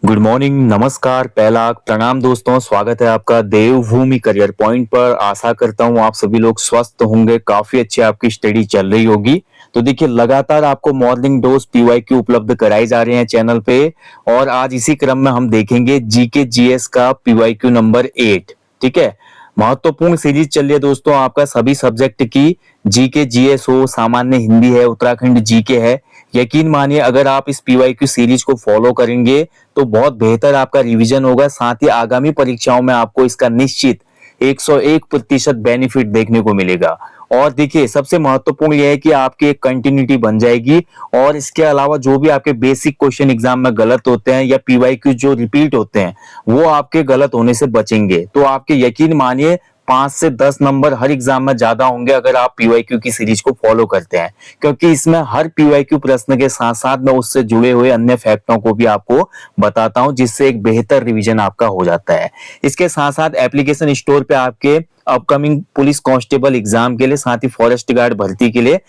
Good morning, नमस्कार, पहला प्रणाम दोस्तों। स्वागत है आपका देवभूमि करियर पॉइंट पर। आशा करता हूँ आप सभी लोग स्वस्थ होंगे, काफी अच्छी आपकी स्टडी चल रही होगी। तो देखिए, लगातार आपको मॉर्निंग डोज पीवाईक्यू उपलब्ध कराई जा रहे हैं चैनल पे, और आज इसी क्रम में हम देखेंगे जीके जीएस का पीवाईक्यू नंबर 8। ठीक है, महत्वपूर्ण सीरीज चल रही है दोस्तों। आपका सभी सब्जेक्ट की जीके जीएस हो, सामान्य हिंदी है, उत्तराखंड जीके है। यकीन मानिए, अगर आप इस पीवाईक्यू सीरीज को फॉलो करेंगे तो बहुत बेहतर आपका रिवीजन होगा। साथ ही आगामी परीक्षाओं में आपको इसका निश्चित 101% बेनिफिट देखने को मिलेगा। और देखिए, सबसे महत्वपूर्ण यह है कि आपकी एक कंटिन्यूटी बन जाएगी। और इसके अलावा जो भी आपके बेसिक क्वेश्चन एग्जाम में गलत होते हैं या पीवाईक्यू जो रिपीट होते हैं, वो आपके गलत होने से बचेंगे। तो आपके यकीन मानिए 5 से 10 नंबर हर एग्जाम में ज्यादा होंगे अगर आप पीवाईक्यू की सीरीज को फॉलो करते हैं, क्योंकि इसमें हर पीवाईक्यू प्रश्न के साथ साथ मैं उससे जुड़े हुए अन्य फैक्टों को भी आपको बताता हूं, जिससे एक बेहतर रिवीजन आपका हो जाता है। इसके साथ साथ एप्लीकेशन स्टोर पे आपके अपकमिंग पुलिस कांस्टेबल एग्जाम के लिए, साथ ही फॉरेस्ट गार्ड भर्ती के लिए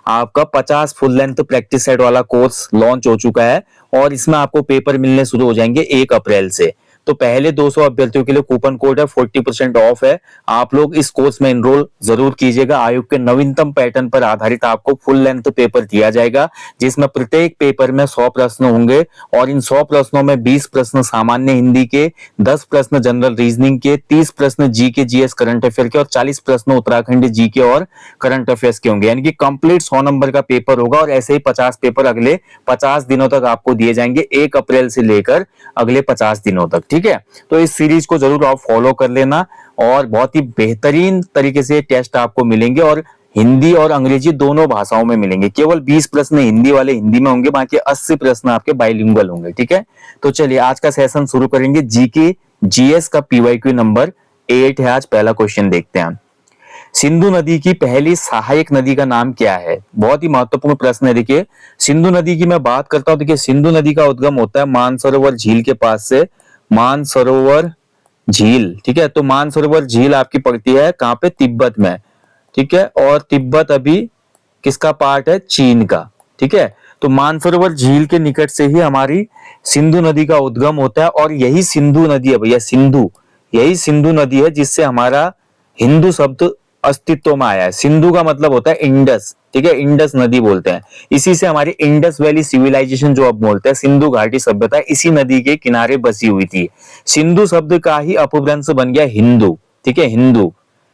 आपका 50 फुल लेंथ प्रैक्टिस सेट वाला कोर्स लॉन्च हो चुका है। और इसमें आपको पेपर मिलने शुरू हो जाएंगे 1 अप्रैल से। तो पहले 200 अभ्यर्थियों के लिए कूपन कोड है, 40% ऑफ है। आप लोग इस कोर्स में एनरोल जरूर कीजिएगा। आयोग के नवीनतम पैटर्न पर आधारित आपको फुल लेंथ पेपर दिया जाएगा, जिसमें प्रत्येक पेपर में 100 प्रश्न होंगे। और इन 100 प्रश्नों में 20 प्रश्न सामान्य हिंदी के, 10 प्रश्न जनरल रीजनिंग के, 30 प्रश्न जीके जीएस करंट अफेयर के और 40 प्रश्न उत्तराखंड जीके और करंट अफेयर्स के होंगे। यानी कि कंप्लीट 100 नंबर का पेपर होगा। और ऐसे ही 50 पेपर अगले 50 दिनों तक आपको दिए जाएंगे, 1 अप्रैल से लेकर अगले 50 दिनों तक। ठीक है, तो इस सीरीज को जरूर आप फॉलो कर लेना। और बहुत ही बेहतरीन तरीके से टेस्ट आपको मिलेंगे, और हिंदी और अंग्रेजी दोनों भाषाओं में मिलेंगे। केवल 20 प्रश्न हिंदी वाले हिंदी में होंगे, बाकी 80 प्रश्न आपके बाइलिंगुअल होंगे। ठीक है, तो चलिए आज का सेशन शुरू करेंगे। जीके जीएस का पीवाईक्यू नंबर 8 है। आज पहला क्वेश्चन देखते हैं। सिंधु नदी की पहली सहायक नदी का नाम क्या है? बहुत ही महत्वपूर्ण प्रश्न है। देखिए, सिंधु नदी की मैं बात करता हूं। देखिए, सिंधु नदी का उद्गम होता है मानसरोवर झील के पास से। मानसरोवर झील, ठीक है, तो मानसरोवर झील आपकी पड़ती है कहां पे? तिब्बत में। ठीक है, और तिब्बत अभी किसका पार्ट है? चीन का। ठीक है, तो मानसरोवर झील के निकट से ही हमारी सिंधु नदी का उद्गम होता है। और यही सिंधु नदी है भैया, सिंधु, यही सिंधु नदी है जिससे हमारा हिंदू शब्द अस्तित्व में आया है। सिंधु का मतलब होता है इंडस। ठीक है, इंडस नदी बोलते हैं। इसी से हमारी इंडस वैली सिविलाइजेशन जो अब बोलते हैं, सिंधु घाटी सभ्यता, इसी नदी के किनारे बसी हुई थी। सिंधु शब्द का ही अपभ्रंश बन गया हिंदू। ठीक है, हिंदू,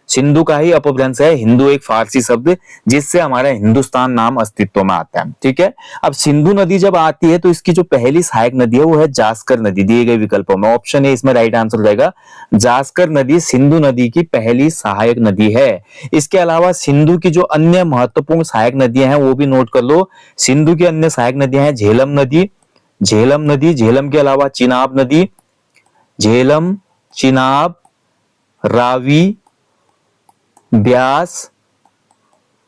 सिंधु का ही अपभ्रंश है हिंदू, एक फारसी शब्द, जिससे हमारा हिंदुस्तान नाम अस्तित्व में आता है। ठीक है, अब सिंधु नदी जब आती है तो इसकी जो पहली सहायक नदी है वो है जास्कर नदी। दिए गए विकल्पों में ऑप्शन ए इसमें राइट आंसर हो जाएगा। जास्कर नदी सिंधु नदी की पहली सहायक नदी है। इसके अलावा सिंधु की जो अन्य महत्वपूर्ण सहायक नदियां हैं वो भी नोट कर लो। सिंधु की अन्य सहायक नदियां हैं झेलम नदी, झेलम नदी, झेलम के अलावा चिनाब नदी, झेलम, चिनाब, रावी, ब्यास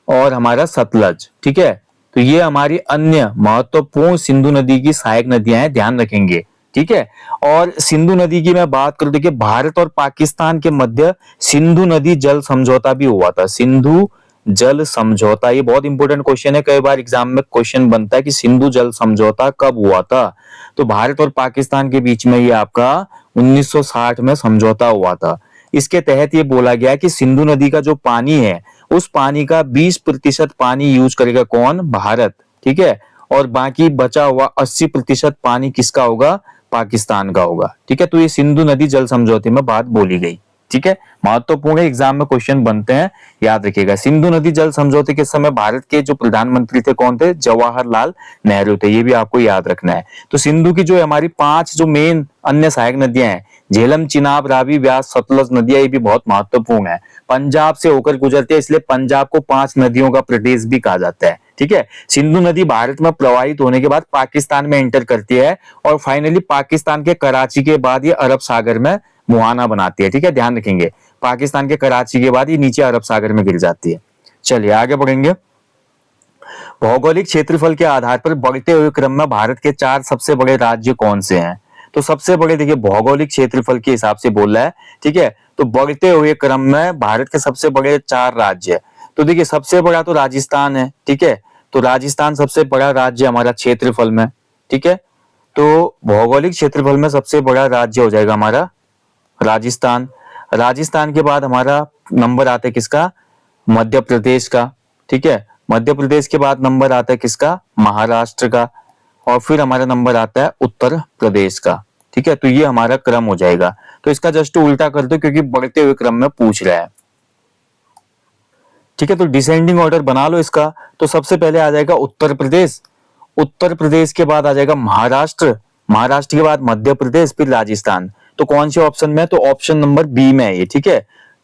और हमारा सतलज। ठीक है, तो ये हमारी अन्य महत्वपूर्ण सिंधु नदी की सहायक नदियां हैं, ध्यान रखेंगे। ठीक है, और सिंधु नदी की मैं बात करूं, देखिए भारत और पाकिस्तान के मध्य सिंधु नदी जल समझौता भी हुआ था। सिंधु जल समझौता, ये बहुत इंपॉर्टेंट क्वेश्चन है। कई बार एग्जाम में क्वेश्चन बनता है कि सिंधु जल समझौता कब हुआ था। तो भारत और पाकिस्तान के बीच में ये आपका 1960 में समझौता हुआ था। इसके तहत ये बोला गया कि सिंधु नदी का जो पानी है, उस पानी का 20% पानी यूज करेगा कौन? भारत। ठीक है, और बाकी बचा हुआ 80% पानी किसका होगा? पाकिस्तान का होगा। ठीक है, तो ये सिंधु नदी जल समझौते में बात बोली गई। ठीक है, महत्वपूर्ण एग्जाम में क्वेश्चन बनते हैं, याद रखिएगा। सिंधु नदी जल समझौते के समय भारत के जो प्रधानमंत्री थे कौन थे? जवाहरलाल नेहरू थे। ये भी आपको याद रखना है। तो सिंधु की जो हमारी 5 जो मेन अन्य सहायक नदियां हैं, झेलम, चिनाब, रावी, ब्यास, सतलज नदियां, ये भी बहुत महत्वपूर्ण है। पंजाब से होकर गुजरती है, इसलिए पंजाब को 5 नदियों का प्रदेश भी कहा जाता है। ठीक है, सिंधु नदी भारत में प्रवाहित होने के बाद पाकिस्तान में एंटर करती है, और फाइनली पाकिस्तान के कराची के बाद ये अरब सागर में मुहाना बनाती है। ठीक है, ध्यान रखेंगे, पाकिस्तान के कराची के बाद ये नीचे अरब सागर में गिर जाती है। चलिए आगे बढ़ेंगे। भौगोलिक क्षेत्रफल के आधार पर बढ़ते हुए क्रम में भारत के 4 सबसे बड़े राज्य कौन से हैं? तो सबसे बड़े, देखिए भौगोलिक क्षेत्रफल के हिसाब से बोल रहा है। ठीक है, तो बढ़ते हुए क्रम में भारत के सबसे बड़े 4 राज्य है। तो देखिए, सबसे बड़ा तो राजस्थान है। ठीक है, तो राजस्थान सबसे बड़ा राज्य हमारा क्षेत्रफल में। ठीक है, तो भौगोलिक क्षेत्रफल में सबसे बड़ा राज्य हो जाएगा हमारा राजस्थान। राजस्थान के बाद हमारा नंबर आता है किसका? मध्य प्रदेश का। ठीक है, मध्य प्रदेश के बाद नंबर आता है किसका? महाराष्ट्र का। और फिर हमारा नंबर आता है उत्तर प्रदेश का। ठीक है, तो ये हमारा क्रम हो जाएगा। तो इसका जस्ट उल्टा कर दो क्योंकि बढ़ते हुए क्रम में पूछ रहा है। ठीक है, तो डिसेंडिंग ऑर्डर बना लो इसका। तो सबसे पहले आ जाएगा उत्तर प्रदेश, उत्तर प्रदेश के बाद आ जाएगा महाराष्ट्र, महाराष्ट्र के बाद मध्य प्रदेश, फिर राजस्थान। तो कौन से ऑप्शन में? तो ऑप्शन नंबर बी में है ये। ठीक है,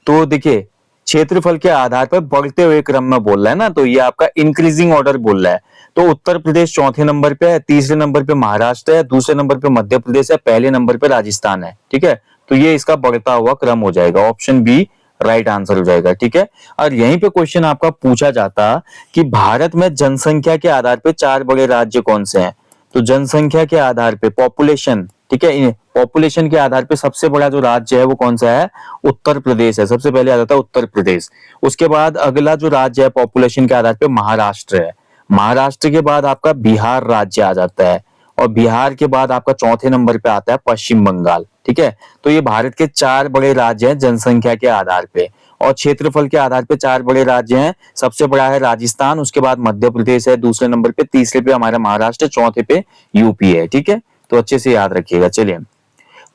तो देखिए क्षेत्रफल के आधार पर बढ़ते हुए क्रम में बोल रहा है ना, तो ये आपका इंक्रीजिंग ऑर्डर बोल रहा है। तो उत्तर प्रदेश चौथे नंबर पे है, तीसरे नंबर पे महाराष्ट्र है, दूसरे नंबर पे मध्य प्रदेश है, पहले नंबर पे राजस्थान है। ठीक है, तो ये इसका बढ़ता हुआ क्रम हो जाएगा। ऑप्शन बी राइट आंसर हो जाएगा। ठीक है, और यहीं पे क्वेश्चन आपका पूछा जाता कि भारत में जनसंख्या के आधार पे चार बड़े राज्य कौन से हैं? तो जनसंख्या के आधार पे पॉपुलेशन, ठीक है, पॉपुलेशन के आधार पे सबसे बड़ा जो राज्य है वो कौन सा है? उत्तर प्रदेश है। सबसे पहले आ जाता है उत्तर प्रदेश। उसके बाद अगला जो राज्य है पॉपुलेशन के आधार पे महाराष्ट्र है। महाराष्ट्र के बाद आपका बिहार राज्य आ जाता है, और बिहार के बाद आपका चौथे नंबर पे आता है पश्चिम बंगाल। ठीक है, तो ये भारत के चार बड़े राज्य हैं जनसंख्या के आधार पे, और क्षेत्रफल के आधार पे चार बड़े राज्य हैं। सबसे बड़ा है राजस्थान, उसके बाद मध्य प्रदेश है दूसरे नंबर पे, तीसरे पे हमारा महाराष्ट्र, चौथे पे यूपी है। ठीक है, तो अच्छे से याद रखिएगा। चलिए,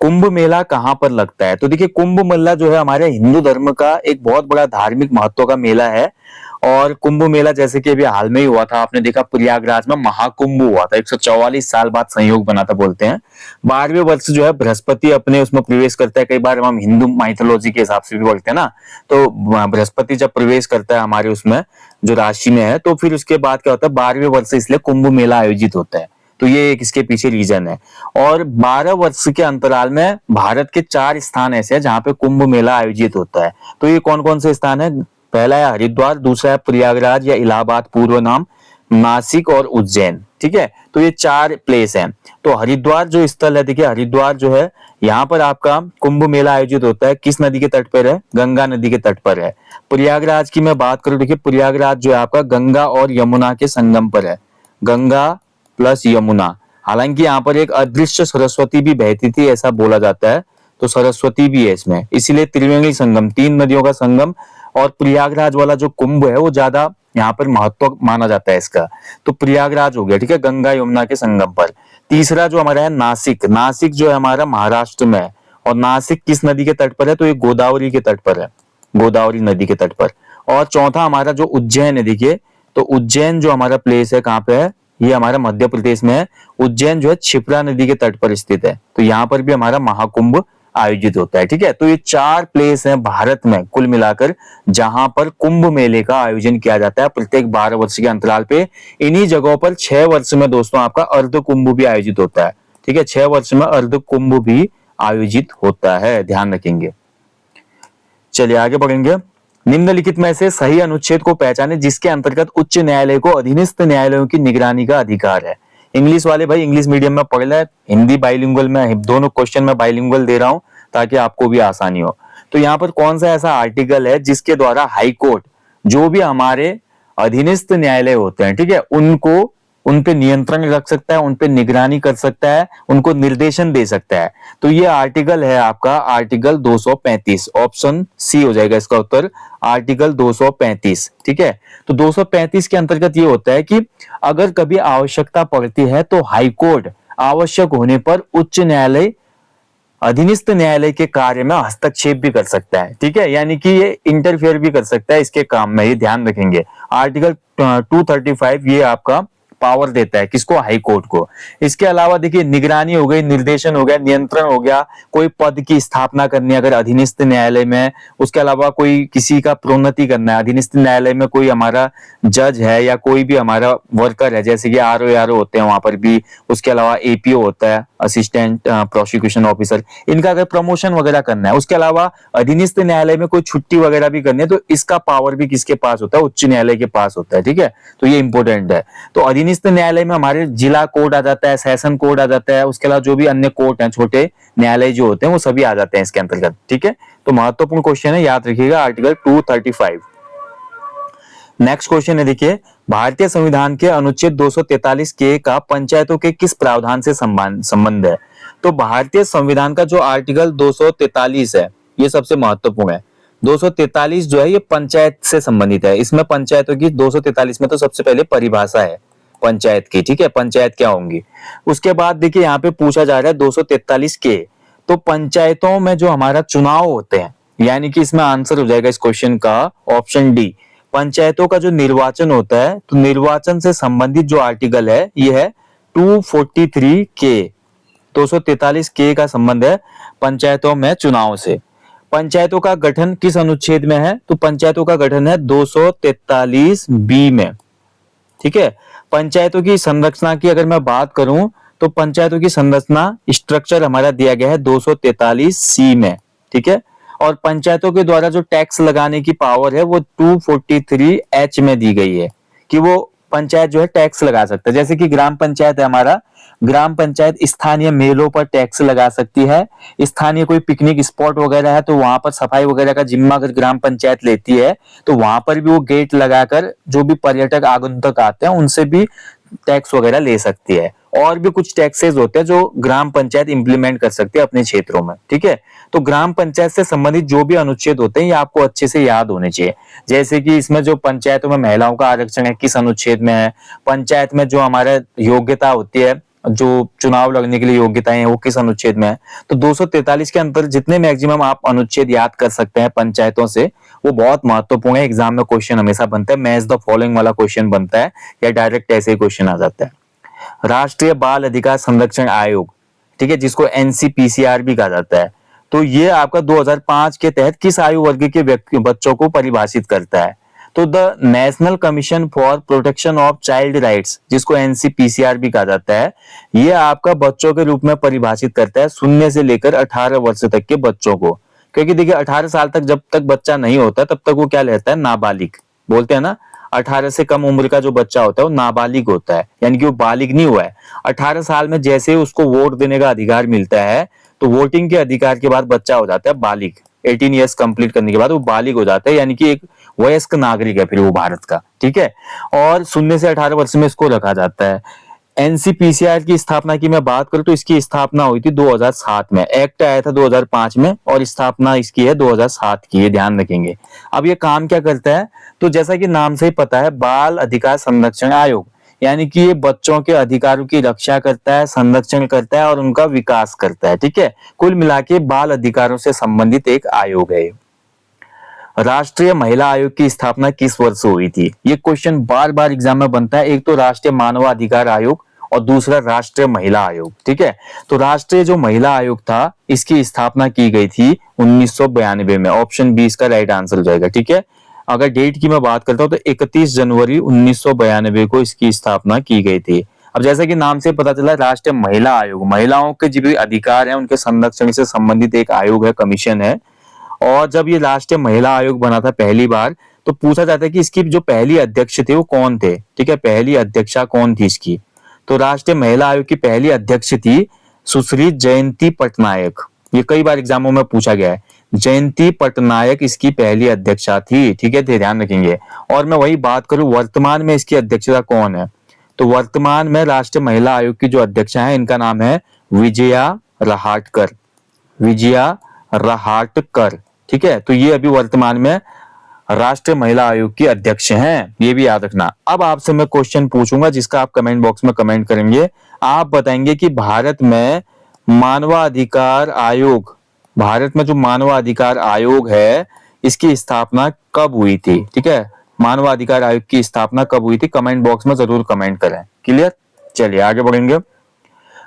कुंभ मेला कहाँ पर लगता है? तो देखिए कुंभ मेला जो है हमारे हिंदू धर्म का एक बहुत बड़ा धार्मिक महत्व का मेला है। और कुंभ मेला जैसे कि अभी हाल में ही हुआ था, आपने देखा प्रयागराज में महाकुंभ हुआ था, 144 साल बाद संयोग बना था बोलते हैं। 12वें वर्ष जो है बृहस्पति अपने उसमें प्रवेश करता है। कई बार हम हिंदू माइथोलॉजी के हिसाब से भी बोलते हैं ना, तो बृहस्पति जब प्रवेश करता है हमारे उसमें जो राशि में है, तो फिर उसके बाद क्या होता है 12वें वर्ष इसलिए कुंभ मेला आयोजित होता है। तो ये एक इसके पीछे रीजन है। और 12 वर्ष के अंतराल में भारत के 4 स्थान ऐसे हैं जहां पे कुंभ मेला आयोजित होता है। तो ये कौन कौन से स्थान है? पहला है हरिद्वार, दूसरा है प्रयागराज या इलाहाबाद पूर्व नाम, नासिक और उज्जैन। ठीक है, तो ये 4 प्लेस हैं। तो हरिद्वार जो स्थल है, देखिए हरिद्वार जो है यहाँ पर आपका कुंभ मेला आयोजित होता है। किस नदी के तट पर है? गंगा नदी के तट पर है। प्रयागराज की मैं बात करूं, देखिए प्रयागराज जो है आपका गंगा और यमुना के संगम पर है, गंगा प्लस यमुना। हालांकि यहाँ पर एक अदृश्य सरस्वती भी बहती थी ऐसा बोला जाता है, तो सरस्वती भी है इसमें, इसीलिए त्रिवेणी संगम, 3 नदियों का संगम। और प्रयागराज वाला जो कुंभ है वो ज्यादा यहाँ पर महत्व माना जाता है इसका। तो प्रयागराज हो गया, ठीक है, गंगा यमुना के संगम पर। तीसरा जो हमारा है नासिक, नासिक जो है हमारा महाराष्ट्र में है। और नासिक किस नदी के तट पर है? तो ये गोदावरी के तट पर है, गोदावरी नदी के तट पर। और चौथा हमारा जो उज्जैन है, देखिए तो उज्जैन जो हमारा प्लेस है कहाँ पे है? ये हमारा मध्य प्रदेश में है। उज्जैन जो है क्षिप्रा नदी के तट पर स्थित है, तो यहाँ पर भी हमारा महाकुंभ आयोजित होता है। ठीक है, तो ये 4 प्लेस हैं भारत में कुल मिलाकर जहां पर कुंभ मेले का आयोजन किया जाता है प्रत्येक 12 वर्ष के अंतराल पे। इन्हीं जगहों पर 6 वर्ष में दोस्तों आपका अर्ध कुंभ भी आयोजित होता है। ठीक है, 6 वर्ष में अर्ध कुंभ भी आयोजित होता है, ध्यान रखेंगे। चलिए आगे बढ़ेंगे। निम्नलिखित में से सही अनुच्छेद को पहचाने जिसके अंतर्गत उच्च न्यायालय को अधीनस्थ न्यायालयों की निगरानी का अधिकार है। इंग्लिश वाले भाई इंग्लिश मीडियम में पढ़ ले, हिंदी बाइलिंगुअल में, दोनों क्वेश्चन में बाइलिंगुअल दे रहा हूं ताकि आपको भी आसानी हो। तो यहाँ पर कौन सा ऐसा आर्टिकल है जिसके द्वारा हाई कोर्ट जो भी हमारे अधीनस्थ न्यायालय होते हैं, ठीक है, उनको उन पे नियंत्रण रख सकता है, उन पे निगरानी कर सकता है, उनको निर्देशन दे सकता है। तो ये आर्टिकल है आपका आर्टिकल 235, ऑप्शन सी हो जाएगा इसका उत्तर, आर्टिकल 235। ठीक है, तो 235 के अंतर्गत ये होता है कि अगर कभी आवश्यकता पड़ती है तो हाईकोर्ट आवश्यक होने पर उच्च न्यायालय अधीनस्थ न्यायालय के कार्य में हस्तक्षेप भी कर सकता है। ठीक है, यानी कि ये इंटरफेयर भी कर सकता है इसके काम में, ये ध्यान रखेंगे। आर्टिकल 235 ये आपका पावर देता है किसको? हाई कोर्ट को। इसके अलावा देखिए निगरानी हो गई, निर्देशन हो गया, नियंत्रण हो गया, कोई पद की स्थापना करनी है अगर अधीनस्थ न्यायालय में, उसके अलावा कोई किसी का प्रोन्नति करना है अधीनस्थ न्यायालय में, कोई हमारा जज है या कोई भी हमारा वर्कर है जैसे कि आरओ होते हैं वहां पर भी, उसके अलावा एपीओ होता है असिस्टेंट प्रोसिक्यूशन ऑफिसर, इनका अगर प्रमोशन वगैरह करना है, उसके अलावा अधीनस्थ न्यायालय में कोई छुट्टी वगैरह भी करनी है, तो इसका पावर भी किसके पास होता है? उच्च न्यायालय के पास होता है। ठीक है, तो ये इंपॉर्टेंट है। तो अधीनस्थ न्यायालय में हमारे जिला कोर्ट आ जाता है, सेशन कोर्ट आ जाता है, उसके अलावा जो भी अन्य कोर्ट हैं, छोटे न्यायालय जो होते हैं वो सभी आ जाते हैं इसके अंतर्गत। ठीक है, तो महत्वपूर्ण क्वेश्चन है, याद रखिएगा आर्टिकल 235। नेक्स्ट क्वेश्चन है, देखिए भारतीय संविधान के अनुच्छेद 243 के का पंचायतों के किस प्रावधान से संबंध है? तो भारतीय संविधान का जो आर्टिकल 243 है ये सबसे महत्वपूर्ण है। 243 जो है ये पंचायत से संबंधित है। इसमें पंचायतों की 243 में तो सबसे पहले परिभाषा है पंचायत की, ठीक है, पंचायत क्या होंगी। उसके बाद देखिए यहाँ पे पूछा जा रहा है 243 के, तो पंचायतों में जो हमारा चुनाव होते हैं, यानी कि इसमें आंसर हो जाएगा इस क्वेश्चन का ऑप्शन डी, पंचायतों का जो निर्वाचन होता है, तो निर्वाचन से संबंधित जो आर्टिकल है ये है 243 के, 243 के का संबंध है पंचायतों में चुनाव से। पंचायतों का गठन किस अनुच्छेद में है? तो पंचायतों का गठन है 243 बी में, ठीक है। पंचायतों की संरचना की अगर मैं बात करूं तो पंचायतों की संरचना स्ट्रक्चर हमारा दिया गया है 243 सी में, ठीक है। और पंचायतों के द्वारा जो टैक्स लगाने की पावर है वो 243 एच में दी गई है कि वो पंचायत जो है टैक्स लगा सकता है। जैसे कि ग्राम पंचायत है हमारा, ग्राम पंचायत स्थानीय मेलों पर टैक्स लगा सकती है, स्थानीय कोई पिकनिक स्पॉट वगैरह है तो वहां पर सफाई वगैरह का जिम्मा अगर ग्राम पंचायत लेती है तो वहां पर भी वो गेट लगाकर जो भी पर्यटक आगंतुक आते हैं उनसे भी टैक्स वगैरह ले सकती है। और भी कुछ टैक्सेस होते हैं जो ग्राम पंचायत इंप्लीमेंट कर सकती है अपने क्षेत्रों में, ठीक है। तो ग्राम पंचायत से संबंधित जो भी अनुच्छेद होते हैं ये आपको अच्छे से याद होने चाहिए। जैसे कि इसमें जो पंचायतों में महिलाओं का आरक्षण है किस अनुच्छेद में है, पंचायत में जो हमारा योग्यता होती है, जो चुनाव लड़ने के लिए योग्यताएं हैं वो किस अनुच्छेद में है। तो 243 के अंतर जितने मैक्सिमम आप अनुच्छेद याद कर सकते हैं पंचायतों से वो बहुत महत्वपूर्ण है। एग्जाम में क्वेश्चन हमेशा बनता है, मैच द फॉलोइंग वाला क्वेश्चन बनता है या डायरेक्ट ऐसे ही क्वेश्चन आ जाता है। राष्ट्रीय बाल अधिकार संरक्षण आयोग, ठीक है, जिसको एनसीपीसीआर भी कहा जाता है, तो ये आपका 2005 के तहत किस आयु वर्ग के बच्चों को परिभाषित करता है? तो the national commission for protection of child rights, जिसको एनसीपीसीआर भी कहा जाता है, ये आपका बच्चों के रूप में परिभाषित करता है 0 से लेकर 18 वर्ष तक के बच्चों को। क्योंकि देखिए 18 साल तक जब तक बच्चा नहीं होता तब तक वो क्या रहता है, नाबालिग बोलते हैं ना। 18 से कम उम्र का जो बच्चा होता है वो नाबालिग होता है, यानी कि वो बालिग नहीं हुआ है। 18 साल में जैसे उसको वोट देने का अधिकार मिलता है तो वोटिंग के अधिकार के बाद बच्चा हो जाता है बालिग। 18 ईयर्स कंप्लीट करने के बाद वो बालिग हो जाता है, यानी कि एक वयस्क नागरिक है फिर वो भारत का, ठीक है। और 0 से 18 वर्ष में इसको रखा जाता है। एनसीपीसीआर की स्थापना की मैं बात करूं तो इसकी स्थापना हुई थी 2007 में, एक्ट आया था 2005 में और स्थापना इसकी है 2007 की, ये ध्यान रखेंगे। अब ये काम क्या करता है? तो जैसा कि नाम से ही पता है, बाल अधिकार संरक्षण आयोग, यानी कि ये बच्चों के अधिकारों की रक्षा करता है, संरक्षण करता है और उनका विकास करता है, ठीक है। कुल मिला के बाल अधिकारों से संबंधित एक आयोग है। राष्ट्रीय महिला आयोग की स्थापना किस वर्ष हुई थी? ये क्वेश्चन बार बार एग्जाम में बनता है। एक तो राष्ट्रीय मानवाधिकार आयोग और दूसरा राष्ट्रीय महिला आयोग, ठीक है। तो राष्ट्रीय जो महिला आयोग था इसकी स्थापना की गई थी 1992 में, ऑप्शन बी इसका राइट आंसर हो जाएगा, ठीक है। अगर डेट की मैं बात करता हूं तो 31 जनवरी 1992 को इसकी स्थापना की गई थी। अब जैसा कि नाम से पता चला, राष्ट्रीय महिला आयोग महिलाओं के जो भी अधिकार हैं उनके संरक्षण से संबंधित एक आयोग है, कमीशन है। और जब ये राष्ट्रीय महिला आयोग बना था पहली बार तो पूछा जाता है कि इसकी जो पहली अध्यक्ष थे वो कौन थे, ठीक है, पहली अध्यक्षा कौन थी इसकी। तो राष्ट्रीय महिला आयोग की पहली अध्यक्ष थी सुश्री जयंती पटनायक। ये कई बार एग्जामों में पूछा गया है, जयंती पटनायक इसकी पहली अध्यक्षा थी, ठीक है, ध्यान रखेंगे। और मैं वही बात करूं वर्तमान में इसकी अध्यक्षता कौन है, तो वर्तमान में राष्ट्रीय महिला आयोग की जो अध्यक्षा है इनका नाम है विजया रहाटकर, विजया रहाटकर, ठीक है। तो ये अभी वर्तमान में राष्ट्रीय महिला आयोग की अध्यक्ष हैं, ये भी याद रखना। अब आपसे मैं क्वेश्चन पूछूंगा जिसका आप कमेंट बॉक्स में कमेंट करेंगे। आप बताएंगे कि भारत में मानवाधिकार आयोग, भारत में जो मानवाधिकार आयोग है इसकी स्थापना कब हुई थी, ठीक है। मानवाधिकार आयोग की स्थापना कब हुई थी, कमेंट बॉक्स में जरूर कमेंट करें। क्लियर, चलिए आगे बढ़ेंगे।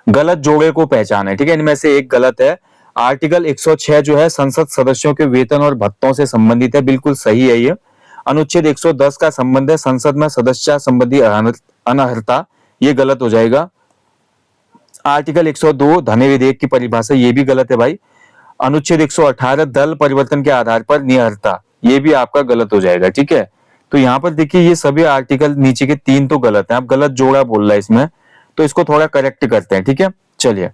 गलत जोड़े को पहचाने, ठीक है, इनमें से एक गलत है। आर्टिकल 106 जो है संसद सदस्यों के वेतन और भत्तों से संबंधित है, बिल्कुल सही है ये। अनुच्छेद 110 का संबंध है संसद में सदस्य संबंधी अनर्हता, ये गलत हो जाएगा। आर्टिकल 102 धन विधेयक की परिभाषा, ये भी गलत है भाई। अनुच्छेद 118 दल परिवर्तन के आधार पर निअर्हता, ये भी आपका गलत हो जाएगा, ठीक है। तो यहाँ पर देखिए ये सभी आर्टिकल नीचे के 3 तो गलत है, आप गलत जोड़ा बोल रहा है इसमें, तो इसको थोड़ा करेक्ट करते हैं, ठीक है। चलिए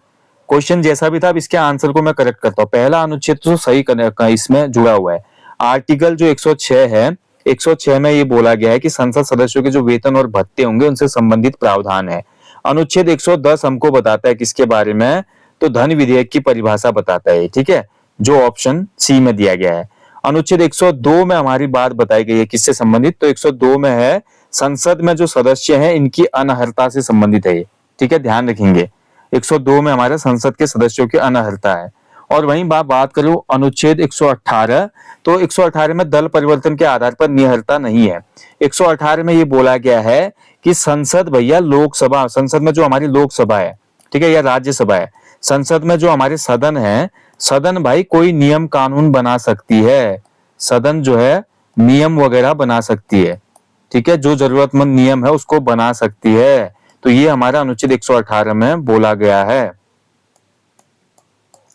क्वेश्चन जैसा भी था अब इसके आंसर को मैं करेक्ट करता हूँ। पहला अनुच्छेद तो सही इसमें जुड़ा हुआ है। आर्टिकल जो 106 है 106 में ये बोला गया है कि संसद सदस्यों के जो वेतन और भत्ते होंगे उनसे संबंधित प्रावधान है। अनुच्छेद 110 हमको बताता है किसके बारे में, तो धन विधेयक की परिभाषा बताता है, ठीक है, जो ऑप्शन सी में दिया गया है। अनुच्छेद 102 में हमारी बात बताई गई है किससे संबंधित, तो 102 में है संसद में जो सदस्य हैं इनकी अनर्हता से संबंधित है ये, ठीक है, ध्यान रखेंगे। 102 में हमारे संसद के सदस्यों की अनर्हता है। और वहीं बात करूं अनुच्छेद 118, तो 118 में दल परिवर्तन के आधार पर निहरता नहीं है। 118 में ये बोला गया है कि संसद भैया लोकसभा, संसद में जो हमारी लोकसभा है, ठीक है, या राज्यसभा है, संसद में जो हमारे सदन है, सदन भाई कोई नियम कानून बना सकती है, सदन जो है नियम वगैरह बना सकती है, ठीक है, जो जरूरतमंद नियम है उसको बना सकती है। तो ये हमारा अनुच्छेद 118 में बोला गया है,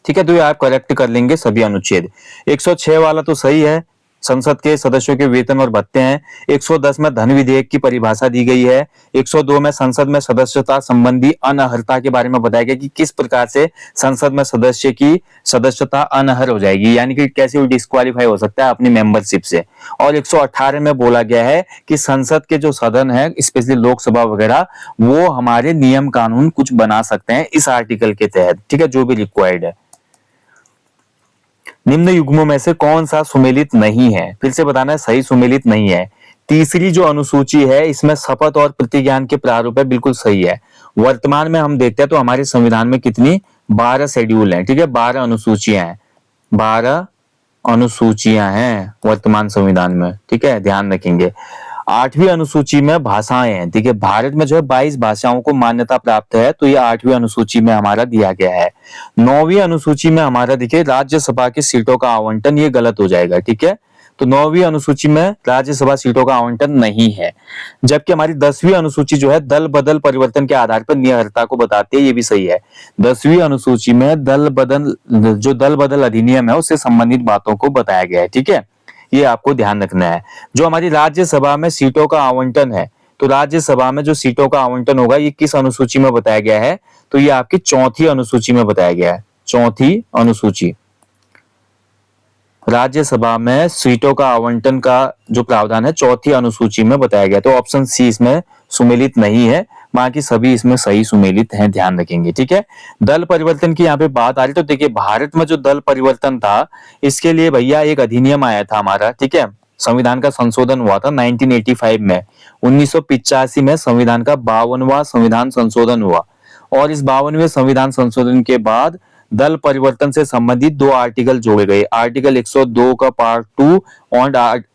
ठीक है। तो ये आप करेक्ट कर लेंगे सभी अनुच्छेद। 106 वाला तो सही है, संसद के सदस्यों के वेतन और भत्ते हैं। 110 में धन विधेयक की परिभाषा दी गई है। 102 में संसद में सदस्यता संबंधी अनर्हता के बारे में बताया गया कि किस प्रकार से संसद में सदस्य की सदस्यता अनर्ह हो जाएगी, यानी कि कैसे वो डिस्क्वालीफाई हो सकता है अपनी मेंबरशिप से। और 118 में बोला गया है कि संसद के जो सदन है, स्पेशली लोकसभा वगैरह, वो हमारे नियम कानून कुछ बना सकते हैं इस आर्टिकल के तहत, ठीक है, जो भी रिक्वायर्ड है। निम्न युग्मों में से कौन सा सुमेलित नहीं है, फिर से बताना है, सही सुमेलित नहीं है। तीसरी जो अनुसूची है इसमें शपथ और प्रतिज्ञान के प्रारूप है, बिल्कुल सही है। वर्तमान में हम देखते हैं तो हमारे संविधान में कितनी 12 शेड्यूल हैं, ठीक है, 12 अनुसूचियां हैं, 12 अनुसूचियां हैं वर्तमान संविधान में, ठीक है, ध्यान रखेंगे। 8वीं अनुसूची में भाषाएं हैं, ठीक है, भारत में जो है 22 भाषाओं को मान्यता प्राप्त है, तो ये 8वीं अनुसूची में हमारा दिया गया है। 9वीं अनुसूची में हमारा देखिए राज्यसभा की सीटों का आवंटन, ये गलत हो जाएगा, ठीक है, तो 9वीं अनुसूची में राज्यसभा सीटों का आवंटन नहीं है। जबकि हमारी 10वीं अनुसूची जो है दल बदल परिवर्तन के आधार पर नियरता को बताती है, ये भी सही है। 10वीं अनुसूची में दल बदल अधिनियम है उससे संबंधित बातों को बताया गया है, ठीक है, ये आपको ध्यान रखना है। जो हमारी राज्यसभा में सीटों का आवंटन है, तो राज्यसभा में जो सीटों का आवंटन होगा ये किस अनुसूची में बताया गया है, तो ये आपकी 4थी अनुसूची में बताया गया है। 4थी अनुसूची, राज्यसभा में सीटों का आवंटन का जो प्रावधान है 4थी अनुसूची में बताया गया, तो ऑप्शन सी इसमें सुमेलित नहीं है, बाकी सभी इसमें सही सुमेलित हैं, ध्यान रखेंगे, ठीक है। दल परिवर्तन की यहाँ पे बात आ रही, तो देखिए भारत में जो दल परिवर्तन था इसके लिए भैया एक अधिनियम आया था हमारा, ठीक है, संविधान का संशोधन हुआ था 1985 में। 1985 में संविधान का 52वां संविधान संशोधन हुआ, और इस 52वें संविधान संशोधन के बाद दल परिवर्तन से संबंधित 2 आर्टिकल जोड़े गए, आर्टिकल 102 का पार्ट 2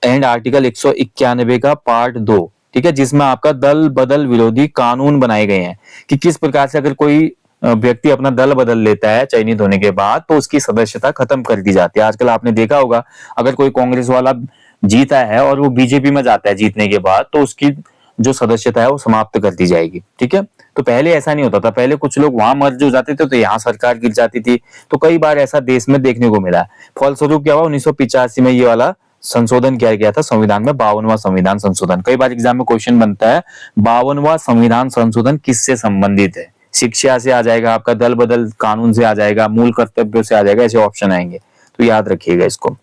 एंड आर्टिकल 191 का पार्ट 2, ठीक है, जिसमें आपका दल बदल विरोधी कानून बनाए गए हैं कि किस प्रकार से अगर कोई व्यक्ति अपना दल बदल लेता है चयनित होने के बाद तो उसकी सदस्यता खत्म कर दी जाती है। आजकल आपने देखा होगा अगर कोई कांग्रेस वाला जीता है और वो बीजेपी में जाता है जीतने के बाद, तो उसकी जो सदस्यता है वो समाप्त कर दी जाएगी, ठीक है। तो पहले ऐसा नहीं होता था, पहले कुछ लोग वहां मर्ज हो जाते थे तो यहाँ सरकार गिर जाती थी, तो कई बार ऐसा देश में देखने को मिला। फलस्वरूप क्या हुआ, 1985 में ये वाला संशोधन किया गया था संविधान में, 52वां संविधान संशोधन। कई बार एग्जाम में क्वेश्चन बनता है 52वां संविधान संशोधन किससे संबंधित है, शिक्षा से आ जाएगा आपका, दल बदल कानून से आ जाएगा, मूल कर्तव्यों से आ जाएगा, ऐसे ऑप्शन आएंगे, तो याद रखिएगा इसको।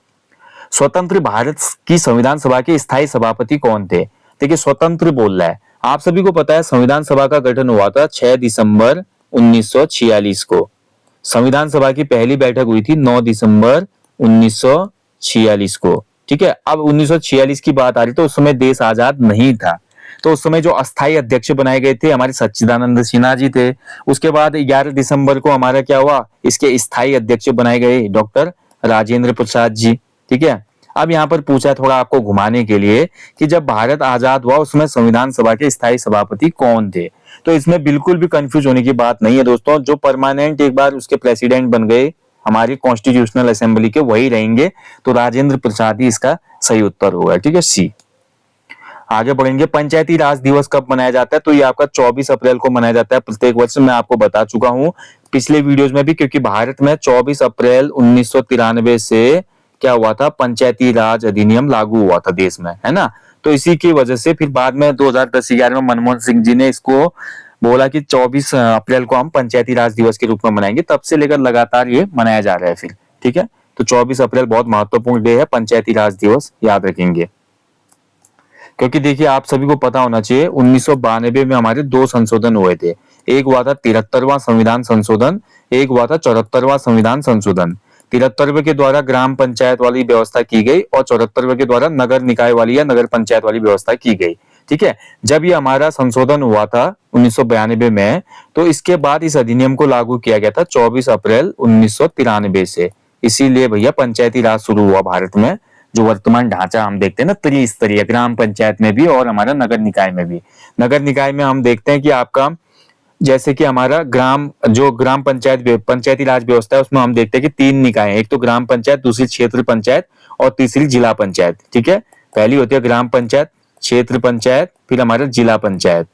स्वतंत्र भारत की संविधान सभा के स्थायी सभापति कौन थे, देखिए स्वतंत्र बोल रहा है, आप सभी को पता है संविधान सभा का गठन हुआ था 6 दिसंबर 1946 को। संविधान सभा की पहली बैठक हुई थी 9 दिसंबर 1946 को, ठीक है। अब 1946 की बात आ रही तो उस समय देश आजाद नहीं था, तो उस समय जो अस्थायी अध्यक्ष बनाए गए थे हमारे सच्चिदानंद सिन्हा जी थे। उसके बाद 11 दिसंबर को हमारा क्या हुआ, इसके स्थायी अध्यक्ष बनाए गए डॉक्टर राजेंद्र प्रसाद जी, ठीक है। अब यहाँ पर पूछा थोड़ा आपको घुमाने के लिए कि जब भारत आजाद हुआ उसमें संविधान सभा के स्थायी सभापति कौन थे, तो इसमें बिल्कुल भी कंफ्यूज होने की बात नहीं है दोस्तों। जो परमानेंट एक बार उसके प्रेसिडेंट बन गए हमारी कॉन्स्टिट्यूशनल असेंबली के, वही रहेंगे, तो राजेंद्र प्रसाद ही इसका सही उत्तर होगा, ठीक है, सी। आगे बढ़ेंगे, पंचायती राज दिवस कब मनाया जाता है, तो ये आपका 24 अप्रैल को मनाया जाता है प्रत्येक वर्ष। मैं आपको बता चुका हूं पिछले वीडियोस में भी, क्योंकि भारत में 24 अप्रैल 1993 से क्या हुआ था, पंचायती राज अधिनियम लागू हुआ था देश में, है ना। तो इसी की वजह से फिर बाद में 2010-11 में मनमोहन सिंह जी ने इसको बोला कि 24 अप्रैल को हम पंचायती राज दिवस के रूप में मनाएंगे, तब से लेकर लगातार ये मनाया जा रहा है फिर, ठीक है। तो 24 अप्रैल बहुत महत्वपूर्ण डे है, पंचायती राज दिवस, याद रखेंगे। क्योंकि देखिए आप सभी को पता होना चाहिए 1992 में हमारे दो संशोधन हुए थे। एक हुआ था 73वां संविधान संशोधन, एक हुआ था 74वां संविधान संशोधन। 73वें के द्वारा ग्राम पंचायत वाली व्यवस्था की गई और 74वें के द्वारा नगर निकाय वाली या नगर पंचायत वाली व्यवस्था की गई। ठीक है, जब ये हमारा संशोधन हुआ था 1992 में, तो इसके बाद इस अधिनियम को लागू किया गया था 24 अप्रैल 1993 से। इसीलिए भैया पंचायती राज शुरू हुआ भारत में। जो वर्तमान ढांचा हम देखते हैं ना, त्रिस्तरीय, ग्राम पंचायत में भी और हमारा नगर निकाय में भी। नगर निकाय में हम देखते हैं कि आपका जैसे कि हमारा ग्राम पंचायत पंचायती राज व्यवस्था है, उसमें हम देखते हैं कि तीन निकाय हैं। एक तो ग्राम पंचायत, दूसरी क्षेत्र पंचायत और तीसरी जिला पंचायत। ठीक है, पहली होती है ग्राम पंचायत, क्षेत्र पंचायत, फिर हमारा जिला पंचायत।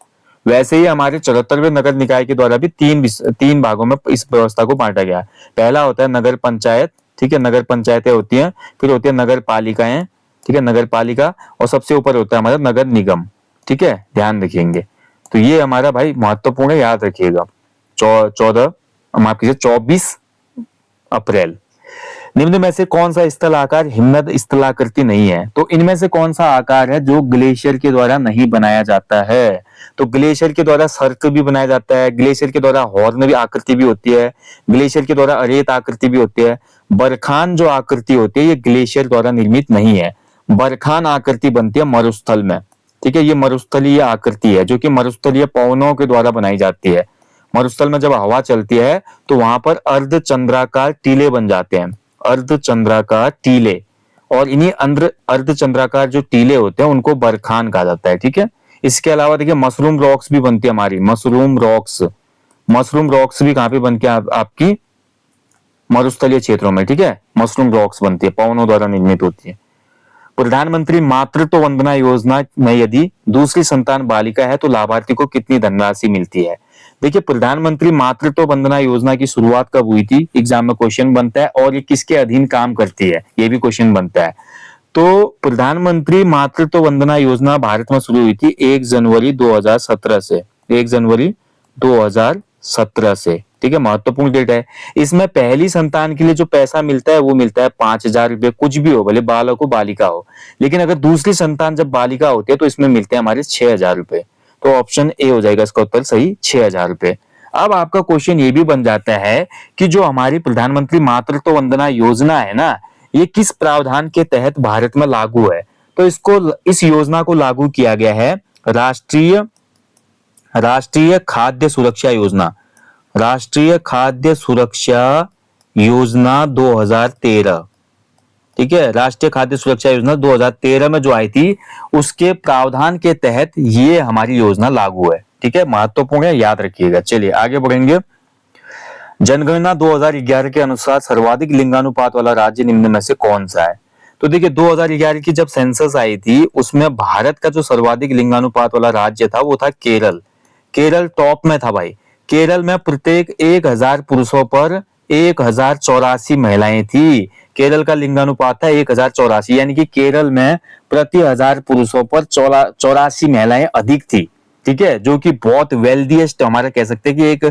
वैसे ही हमारे 74वें नगर निकाय के द्वारा भी तीन भागों में इस व्यवस्था को बांटा गया। पहला होता है नगर पंचायत। ठीक है, नगर पंचायतें होती हैं, फिर होती है नगर पालिकाएं। ठीक है, नगर पालिका, और सबसे ऊपर होता है हमारा नगर निगम। ठीक है, ध्यान रखेंगे। तो ये हमारा भाई महत्वपूर्ण है, याद रखिएगा। 24 अप्रैल। निम्न में से कौन सा स्थल आकार हिमनद स्थलाकृति नहीं है? तो इनमें से कौन सा आकार है जो ग्लेशियर के द्वारा नहीं बनाया जाता है? तो ग्लेशियर के द्वारा सर्कल भी बनाया जाता है, ग्लेशियर के द्वारा हॉर्न भी आकृति भी होती है, ग्लेशियर के द्वारा अरेत आकृति भी होती है। बरखान जो आकृति होती है ये ग्लेशियर द्वारा निर्मित नहीं है। बरखान आकृति बनती है मरुस्थल में। ठीक है, ये मरुस्थलीय आकृति है जो कि मरुस्थलीय पवनों के द्वारा बनाई जाती है। मरुस्थल में जब हवा चलती है तो वहां पर अर्धचंद्राकार टीले बन जाते हैं, अर्धचंद्राकार टीले। और इन्हीं अर्धचंद्राकार जो टीले होते हैं उनको बरखान कहा जाता है। ठीक है, इसके अलावा देखिए मशरूम रॉक्स भी बनती है हमारी, मशरूम रॉक्स भी कहां पे बनती है आपकी? मरुस्थलीय क्षेत्रों में। ठीक है, मशरूम रॉक्स बनती है, पवनों द्वारा निर्मित होती है। प्रधानमंत्री मातृत्व वंदना योजना में यदि दूसरी संतान बालिका है तो लाभार्थी को कितनी धनराशि मिलती है? देखिए, प्रधानमंत्री मातृत्व वंदना योजना की शुरुआत कब हुई थी? एग्जाम में क्वेश्चन बनता है। और ये किसके अधीन काम करती है, ये भी क्वेश्चन बनता है। तो प्रधानमंत्री मातृत्व वंदना योजना भारत में शुरू हुई थी 1 जनवरी 2017 से। 1 जनवरी 2017 से। ठीक है, महत्वपूर्ण डेट है। इसमें पहली संतान के लिए जो पैसा मिलता है वो मिलता है 5,000 रुपए, कुछ भी हो, भले बालक हो बालिका हो। लेकिन अगर दूसरी संतान जब बालिका होती है तो इसमें मिलते हैं हमारे 6,000 रुपए। तो ऑप्शन ए हो जाएगा इसका उत्तर सही, 6,000 रुपए। अब आपका क्वेश्चन ये भी बन जाता है कि जो हमारी प्रधानमंत्री मातृत्व वंदना योजना है ना, ये किस प्रावधान के तहत भारत में लागू है? तो इस योजना को लागू किया गया है राष्ट्रीय खाद्य सुरक्षा योजना, राष्ट्रीय खाद्य सुरक्षा योजना 2013। ठीक है, राष्ट्रीय खाद्य सुरक्षा योजना 2013 में जो आई थी उसके प्रावधान के तहत ये हमारी योजना लागू है। ठीक है, महत्वपूर्ण है, याद रखिएगा। चलिए आगे बढ़ेंगे। जनगणना 2011 के अनुसार सर्वाधिक लिंगानुपात वाला राज्य निम्न में से कौन सा है? तो देखिए 2011 की जब सेंसस आई थी उसमें भारत का जो सर्वाधिक लिंगानुपात वाला राज्य था वो था केरल। केरल टॉप में था भाई। केरल में प्रत्येक 1,000 पुरुषों पर 1,084 महिलाएं थी। केरल का लिंगानुपात था 1,084, यानी कि केरल में प्रति 1,000 पुरुषों पर 84 महिलाएं अधिक थी। ठीक है, जो कि बहुत वेल्दीएस्ट हमारा कह सकते हैं कि एक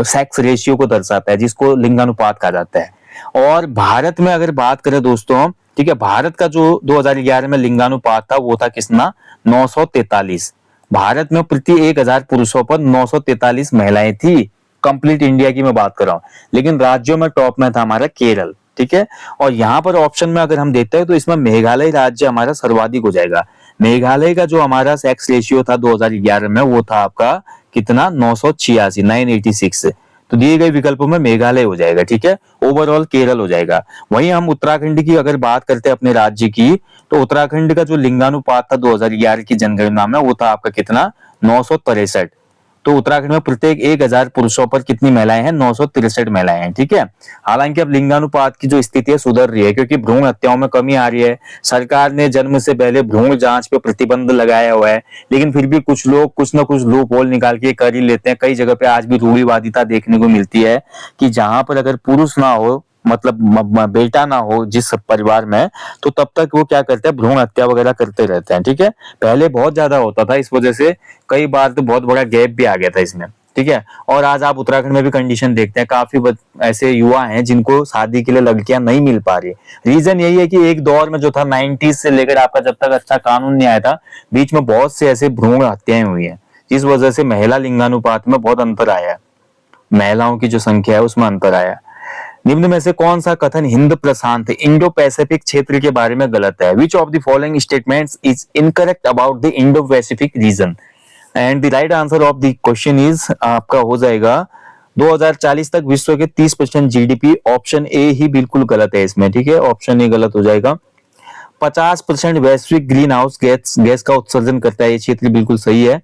सेक्स रेशियो को दर्शाता है, जिसको लिंगानुपात कहा जाता है। और भारत में अगर बात करें दोस्तों, ठीक है, भारत का जो 2011 में लिंगानुपात था वो था कितना? 943। भारत में प्रति 1,000 पुरुषों पर 943 महिलाएं थी। कंप्लीट इंडिया की मैं बात कर रहा हूं, लेकिन राज्यों में टॉप में था हमारा केरल। ठीक है, और यहाँ पर ऑप्शन में अगर हम देखते हैं तो इसमें मेघालय राज्य हमारा सर्वाधिक हो जाएगा। मेघालय का जो हमारा सेक्स रेशियो था 2011 में वो था आपका कितना? 986, 986। तो दिए गए विकल्पों में मेघालय हो जाएगा। ठीक है, ओवरऑल केरल हो जाएगा। वहीं हम उत्तराखंड की अगर बात करते हैं अपने राज्य की, तो उत्तराखंड का जो लिंगानुपात था 2011 की जनगणना में वो था आपका कितना? 963। तो उत्तराखंड में प्रत्येक 1,000 पुरुषों पर कितनी महिलाएं हैं? 963 महिलाएं हैं। ठीक है, हालांकि अब लिंगानुपात की जो स्थिति है सुधर रही है क्योंकि भ्रूण हत्याओं में कमी आ रही है। सरकार ने जन्म से पहले भ्रूण जांच पे प्रतिबंध लगाया हुआ है, लेकिन फिर भी कुछ लोग कुछ ना कुछ लूप होल निकाल के कर ही लेते हैं। कई जगह पे आज भी रूढ़िवादिता देखने को मिलती है कि जहां पर अगर पुरुष ना हो, मतलब बेटा ना हो जिस परिवार में, तो तब तक वो क्या करते हैं? भ्रूण हत्या वगैरह करते रहते हैं। ठीक है, पहले बहुत ज्यादा होता था, इस वजह से कई बार तो बहुत बड़ा गैप भी आ गया था इसमें। ठीक है। और आज आप उत्तराखंड में भी कंडीशन देखते हैं, काफी ऐसे युवा हैं जिनको शादी के लिए लड़कियां नहीं मिल पा रही। रीजन यही है कि एक दौर में जो था 90s से लेकर आपका, जब तक अच्छा कानून नहीं आया था, बीच में बहुत से ऐसे भ्रूण हत्याएं हुई हैं, जिस वजह से महिला लिंगानुपात में बहुत अंतर आया है, महिलाओं की जो संख्या है उसमें अंतर आया। निम्न में से कौन सा कथन हिंद प्रशांत इंडो पैसिफिक क्षेत्र के बारे में गलत है? Which of the following statements is incorrect about the Indo Pacific region? And the right answer of the question is आपका हो जाएगा 2040 तक विश्व के 30% जीडीपी। ऑप्शन ए ही बिल्कुल गलत है इसमें, ठीक है, ऑप्शन ए गलत हो जाएगा। 50% वैश्विक ग्रीन हाउस गैस का उत्सर्जन करता है, ये क्षेत्र बिल्कुल सही है।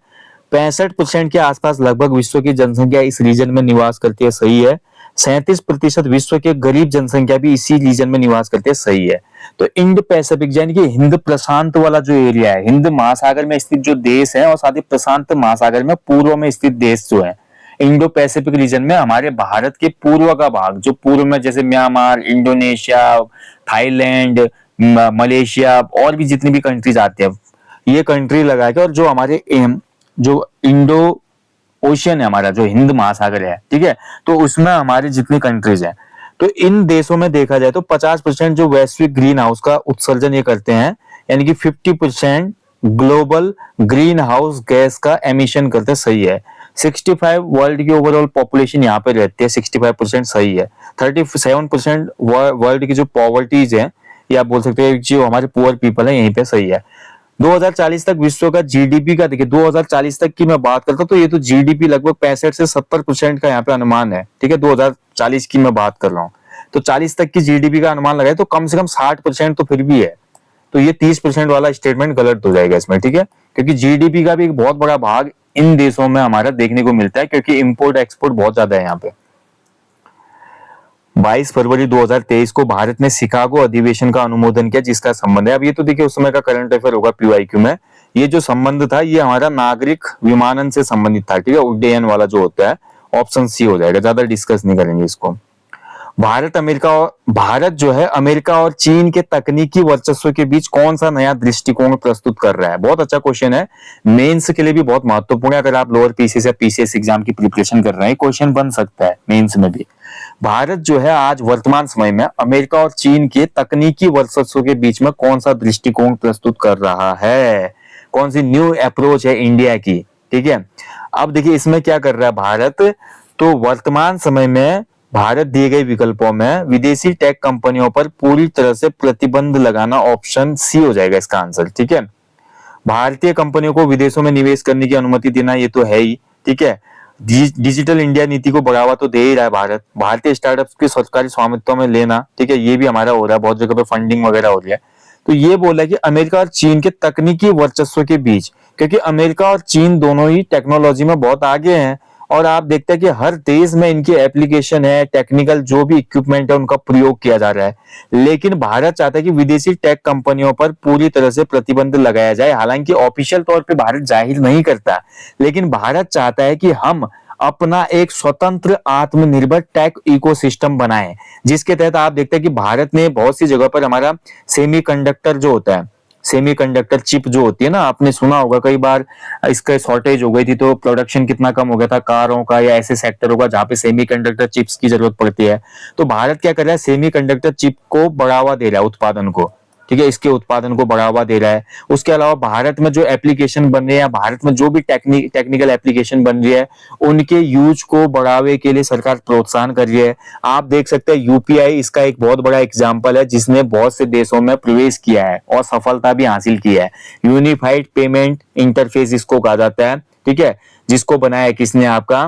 65% के आसपास लगभग विश्व की जनसंख्या इस रीजन में निवास करती है, सही है। 37% विश्व के गरीब जनसंख्या भी इसी रीजन में निवास करते हैं, सही है। तो इंडो पैसिफिक यानी कि हिंद प्रशांत वाला जो एरिया है, हिंद महासागर में स्थित जो देश है और साथ ही प्रशांत महासागर में पूर्व में स्थित देश जो है, इंडो पैसिफिक रीजन में हमारे भारत के पूर्व का भाग, जो पूर्व में जैसे म्यांमार, इंडोनेशिया, थाईलैंड, मलेशिया और भी जितनी भी कंट्रीज आती है, ये कंट्री लगा के, और जो हमारे जो इंडो ओशियन है हमारा, जो हिंद महासागर है, ठीक है, तो उसमें हमारे जितनी कंट्रीज हैं, तो इन देशों में देखा जाए तो 50% जो वैश्विक ग्रीन हाउस का उत्सर्जन ये करते हैं, यानी कि 50% ग्लोबल ग्रीन हाउस गैस का एमिशन करते हैं, सही है। 65 वर्ल्ड की ओवरऑल पॉपुलेशन यहाँ पे रहती है, 65% सही है। 37% वर्ल्ड की जो पॉवर्टीज है, या आप बोल सकते हैं जो हमारे पुअर पीपल है, यहीं पे सही है। 2040 तक विश्व का जीडीपी का देखिए, 2040 तक की मैं बात करता हूँ तो ये तो जीडीपी लगभग 65 से 70% का यहाँ पे अनुमान है, ठीक है, 2040 की मैं बात कर रहा हूँ। तो 40 तक की जीडीपी का अनुमान लगाए तो कम से कम 60% तो फिर भी है। तो ये 30% वाला स्टेटमेंट गलत हो जाएगा इसमें, ठीक है, क्योंकि जीडीपी का भी एक बहुत बड़ा भाग इन देशों में हमारा देखने को मिलता है, क्योंकि इम्पोर्ट एक्सपोर्ट बहुत ज्यादा है यहाँ पे। 22 फरवरी 2023 को भारत ने शिकागो अधिवेशन का अनुमोदन किया, जिसका संबंध है, अब ये तो देखिए उस समय का करंट अफेयर होगा पीवाईक्यू में, ये जो संबंध था ये हमारा नागरिक विमानन से संबंधित था, ठीक है, उड्डयन वाला जो होता है, ऑप्शन सी हो जाएगा, ज्यादा डिस्कस नहीं करेंगे इसको। भारत जो है अमेरिका और चीन के तकनीकी वर्चस्व के बीच कौन सा नया दृष्टिकोण प्रस्तुत कर रहा है? बहुत अच्छा क्वेश्चन है, मेंस के लिए भी बहुत महत्वपूर्ण है। अगर आप लोअर पीसीएस या पीसीएस एग्जाम की प्रिपरेशन कर रहे हैं, क्वेश्चन बन सकता है मेंस में भी। भारत जो है आज वर्तमान समय में अमेरिका और चीन के तकनीकी वर्चस्व के बीच में कौन सा दृष्टिकोण प्रस्तुत कर रहा है? कौन सी न्यू अप्रोच है इंडिया की, ठीक है। अब देखिए इसमें क्या कर रहा है भारत, तो वर्तमान समय में भारत दिए गए विकल्पों में विदेशी टेक कंपनियों पर पूरी तरह से प्रतिबंध लगाना, ऑप्शन सी हो जाएगा इसका आंसर, ठीक है। भारतीय कंपनियों को विदेशों में निवेश करने की अनुमति देना, ये तो है ही, ठीक है। डिजिटल इंडिया नीति को बढ़ावा तो दे ही रहा है भारत, भारतीय स्टार्टअप्स के सरकारी स्वामित्व में लेना, ठीक है, ये भी हमारा हो रहा है, बहुत जगह पे फंडिंग वगैरह हो रही है। तो ये बोला कि अमेरिका और चीन के तकनीकी वर्चस्व के बीच, क्योंकि अमेरिका और चीन दोनों ही टेक्नोलॉजी में बहुत आगे हैं, और आप देखते हैं कि हर देश में इनकी एप्लीकेशन है, टेक्निकल जो भी इक्विपमेंट है उनका प्रयोग किया जा रहा है। लेकिन भारत चाहता है कि विदेशी टेक कंपनियों पर पूरी तरह से प्रतिबंध लगाया जाए। हालांकि ऑफिशियल तौर पे भारत जाहिर नहीं करता, लेकिन भारत चाहता है कि हम अपना एक स्वतंत्र आत्मनिर्भर टेक इकोसिस्टम बनाएं, जिसके तहत आप देखते हैं कि भारत ने बहुत सी जगह पर हमारा सेमीकंडक्टर जो होता है, सेमीकंडक्टर चिप जो होती है ना, आपने सुना होगा कई बार इसका शॉर्टेज हो गई थी, तो प्रोडक्शन कितना कम हो गया था कारों का या ऐसे सेक्टरों का जहां पे सेमीकंडक्टर चिप्स की जरूरत पड़ती है। तो भारत क्या कर रहा है, सेमीकंडक्टर चिप को बढ़ावा दे रहा है, उत्पादन को, ठीक है, इसके उत्पादन को बढ़ावा दे रहा है। उसके अलावा भारत में जो एप्लीकेशन बन रहे हैं, भारत में जो भी टेक्निकल एप्लीकेशन बन रही है, उनके यूज को बढ़ावे के लिए सरकार प्रोत्साहन कर रही है। आप देख सकते हैं यूपीआई इसका एक बहुत बड़ा एग्जाम्पल है, जिसने बहुत से देशों में प्रवेश किया है और सफलता भी हासिल की है। यूनिफाइड पेमेंट इंटरफेस इसको कहा जाता है, ठीक है, जिसको बनाया किसने, आपका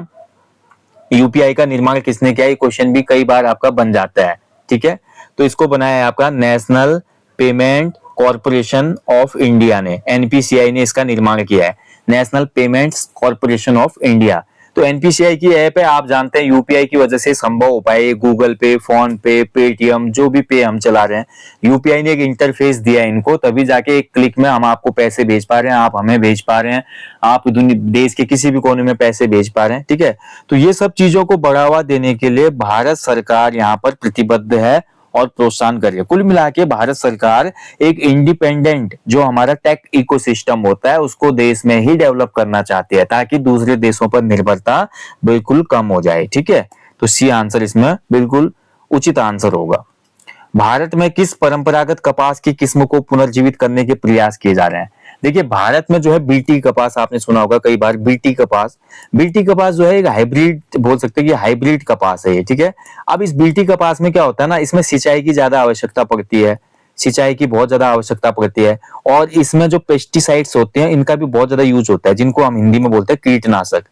यूपीआई का निर्माण किसने किया, ये क्वेश्चन भी कई बार आपका बन जाता है, ठीक है। तो इसको बनाया है आपका national payment corporation of India ने, एनपीसीआई ने इसका निर्माण किया है, national payments corporation of India. तो एनपीसीआई की ऐप है, आप जानते हैं यूपीआई की वजह से संभव हो पाए, गूगल पे, फोन पे, पेटीएम, जो भी पे हम चला रहे हैं, यूपीआई ने एक इंटरफेस दिया है इनको, तभी जाके एक क्लिक में हम आपको पैसे भेज पा रहे हैं, आप हमें भेज पा रहे हैं, आप देश के किसी भी कोने में पैसे भेज पा रहे हैं, ठीक है। तो ये सब चीजों को बढ़ावा देने के लिए भारत सरकार यहाँ पर प्रतिबद्ध है, और प्रोत्साहन कर रही है। कुल मिला के भारत सरकार एक इंडिपेंडेंट जो हमारा टेक इकोसिस्टम होता है उसको देश में ही डेवलप करना चाहती है ताकि दूसरे देशों पर निर्भरता बिल्कुल कम हो जाए। ठीक है, तो सी आंसर इसमें बिल्कुल उचित आंसर होगा। भारत में किस परंपरागत कपास की किस्म को पुनर्जीवित करने के प्रयास किए जा रहे हैं? देखिए भारत में जो है बीटी कपास, आपने सुना होगा कई बार बीटी कपास। बीटी कपास जो है एक हाइब्रिड, बोल सकते हैं कि हाइब्रिड कपास है ये। ठीक है, अब इस बीटी कपास में क्या होता है ना, इसमें सिंचाई की ज्यादा आवश्यकता पड़ती है, सिंचाई की बहुत ज्यादा आवश्यकता पड़ती है, और इसमें जो पेस्टिसाइड्स होते हैं इनका भी बहुत ज्यादा यूज होता है, जिनको हम हिंदी में बोलते हैं कीटनाशक।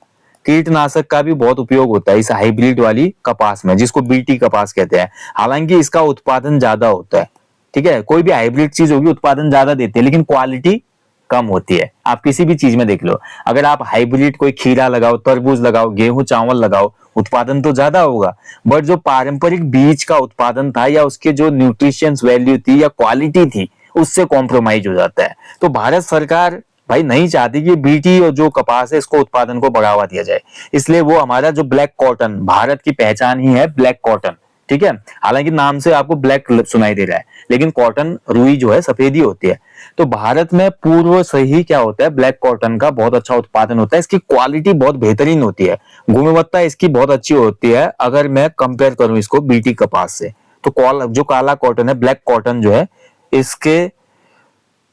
कीटनाशक का भी बहुत उपयोग होता है इस हाइब्रिड वाली कपास में, जिसको बीटी कपास कहते हैं। हालांकि इसका उत्पादन ज्यादा होता है। ठीक है, कोई भी हाइब्रिड चीज होगी उत्पादन ज्यादा देती है लेकिन क्वालिटी कम होती है। आप किसी भी चीज में देख लो, अगर आप हाइब्रिड कोई खीरा लगाओ, तरबूज लगाओ, गेहूं चावल लगाओ, उत्पादन तो ज्यादा होगा, बट जो पारंपरिक बीज का उत्पादन था या उसके जो न्यूट्रिशियंस वैल्यू थी या क्वालिटी थी उससे कॉम्प्रोमाइज हो जाता है। तो भारत सरकार भाई नहीं चाहती कि बीटी और जो कपास है इसको उत्पादन को बढ़ावा दिया जाए, इसलिए वो हमारा जो ब्लैक कॉटन, भारत की पहचान ही है ब्लैक कॉटन। ठीक है, हालांकि नाम से आपको ब्लैक सुनाई दे रहा है लेकिन कॉटन रुई जो है सफेद ही होती है। तो भारत में पूर्व से ही क्या होता है, ब्लैक कॉटन का बहुत अच्छा उत्पादन होता है, इसकी क्वालिटी बहुत बेहतरीन होती है, गुणवत्ता इसकी बहुत अच्छी होती है अगर मैं कंपेयर करूं इसको बीटी कपास से। तो जो काला कॉटन है, ब्लैक कॉटन जो है,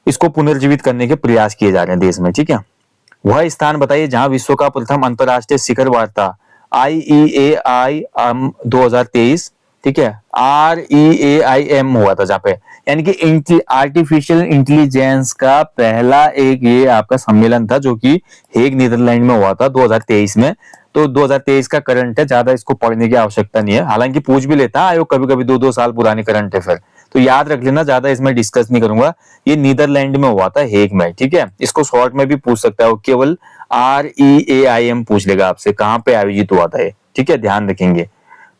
इसको पुनर्जीवित करने के प्रयास किए जा रहे हैं देश में। ठीक है, वह स्थान बताइए जहां विश्व का प्रथम अंतरराष्ट्रीय शिखर वार्ता IEAI 2023, ठीक है, REAIM हुआ था, जहाँ पे यानी कि आर्टिफिशियल इंटेलिजेंस का पहला एक ये आपका सम्मेलन था जो कि हेग नीदरलैंड में हुआ था 2023 में। तो 2023 का करंट है, ज्यादा इसको पढ़ने की आवश्यकता नहीं है, हालांकि पूछ भी लेता है आयोग कभी कभी 2-2 साल पुराने करंट अफेयर, तो याद रख लेना, ज्यादा इसमें डिस्कस नहीं करूंगा। ये नीदरलैंड में हुआ था, हेग में। ठीक है, इसको शॉर्ट में भी पूछ सकता है, वो केवल REAIM पूछ लेगा आपसे कहां पे आयोजित हुआ था ये। ठीक है, ध्यान रखेंगे।